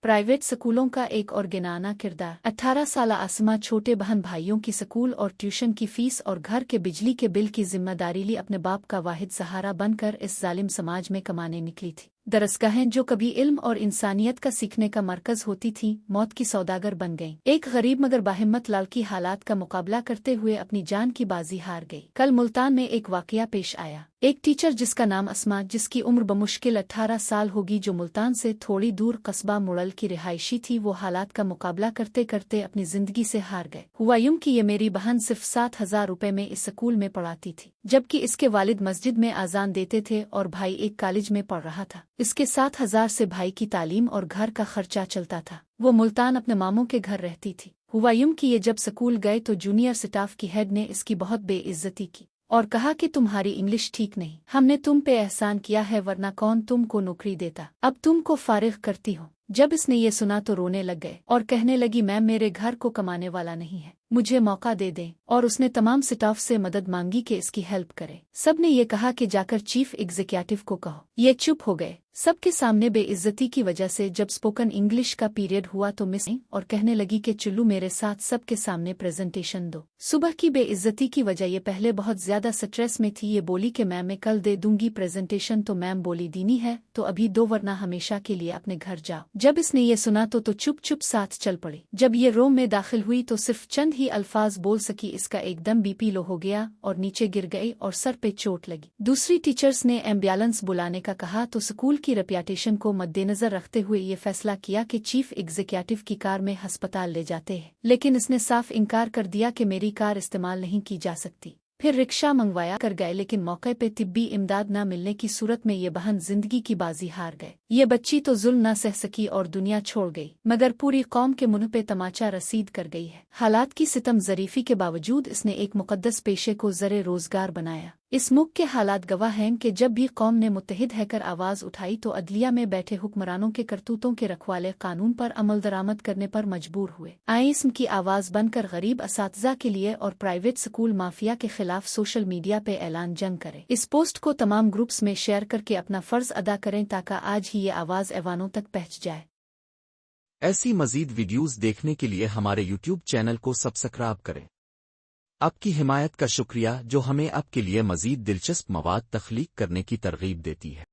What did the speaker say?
Private स्कूलों का एक और गिनाना किरदार। 18 साल आसमा छोटे बहन भाइयों की स्कूल और ट्यूशन की फीस और घर के बिजली के बिल की जिम्मेदारी ली अपने बाप का वाहिद सहारा बनकर इस जालिम समाज में कमाने निकली थी। दरसगाहें जो कभी इल्म और इंसानियत का सीखने का मरकज होती थीं, मौत की सौदागर बन गईं। एक गरीब मगर बाहिम्मत लड़की हालात का मुकाबला करते हुए अपनी जान की बाजी हार गई। कल मुल्तान में एक वाकया पेश आया। एक टीचर जिसका नाम अस्मा, जिसकी उम्र बमुश्किल 18 साल होगी, जो मुल्तान से थोड़ी दूर कस्बा मुड़ल की रिहायशी थी, वो हालात का मुकाबला करते करते अपनी जिंदगी से हार गए। हुआ यूं कि ये मेरी बहन सिर्फ 7,000 रुपए में इस स्कूल में पढ़ाती थी, जबकि इसके वालिद मस्जिद में आजान देते थे और भाई एक कॉलेज में पढ़ रहा था। इसके 7,000 से भाई की तालीम और घर का खर्चा चलता था। वो मुल्तान अपने मामों के घर रहती थी। हुआ यूं कि ये जब स्कूल गए तो जूनियर स्टाफ की हेड ने इसकी बहुत बेइज्जती की और कहा कि तुम्हारी इंग्लिश ठीक नहीं, हमने तुम पे एहसान किया है, वरना कौन तुमको नौकरी देता, अब तुमको फारिग करती हो। जब इसने ये सुना तो रोने लग गए और कहने लगी, मैम मेरे घर को कमाने वाला नहीं है, मुझे मौका दे दें। और उसने तमाम स्टाफ से मदद मांगी कि इसकी हेल्प करे। सब ने ये कहा कि जाकर चीफ एग्जीक्यूटिव को कहो। ये चुप हो गए। सबके सामने बेइज्जती की वजह से जब स्पोकन इंग्लिश का पीरियड हुआ तो मिस और कहने लगी कि चुल्लू मेरे साथ सबके सामने प्रेजेंटेशन दो। सुबह की बेइज्जती की वजह ये पहले बहुत ज्यादा स्ट्रेस में थी। ये बोली कि मैम मैं कल दे दूंगी प्रेजेंटेशन, तो मैम बोली दीनी है तो अभी दो, वरना हमेशा के लिए अपने घर जाओ। जब इसने ये सुना तो चुप चुप साथ चल पड़ी। जब ये रूम में दाखिल हुई तो सिर्फ चंद ही अल्फाज बोल सकी। इसका एकदम बीपी लो हो गया और नीचे गिर गई और सर पे चोट लगी। दूसरी टीचर्स ने एम्बुलेंस बुलाने का कहा तो स्कूल की रेप्यूटेशन को मद्देनजर रखते हुए ये फैसला किया कि चीफ एग्जीक्यूटिव की कार में अस्पताल ले जाते हैं, लेकिन इसने साफ इनकार कर दिया कि मेरी कार इस्तेमाल नहीं की जा सकती। फिर रिक्शा मंगवाया कर गए, लेकिन मौके पे तिब्बी इमदाद न मिलने की सूरत में ये बहन जिंदगी की बाजी हार गए। ये बच्ची तो जुल्म न सह सकी और दुनिया छोड़ गई, मगर पूरी कौम के मुंह पे तमाचा रसीद कर गई है। हालात की सितम जरीफी के बावजूद इसने एक मुकद्दस पेशे को जरे रोजगार बनाया। इस मुल्क के हालात गवाह हैं कि जब भी कौम ने मुत्तहिद हैकर आवाज उठाई तो अदलिया में बैठे हुक्मरानों के करतूतों के रखवाले कानून पर अमल दरामद करने पर मजबूर हुए। आए इसम की आवाज बनकर गरीब असातिज़ा के लिए और प्राइवेट स्कूल माफिया के खिलाफ सोशल मीडिया पे ऐलान जंग करें। इस पोस्ट को तमाम ग्रुप्स में शेयर करके अपना फर्ज अदा करें ताकि आज ही ये आवाज ऐवानों तक पहुंच जाए। ऐसी मजीद वीडियोस देखने के लिए हमारे YouTube चैनल को सब्सक्राइब करें। आपकी हिमायत का शुक्रिया जो हमें आपके लिए मजीद दिलचस्प मवाद तख्लीक करने की तरगीब देती है।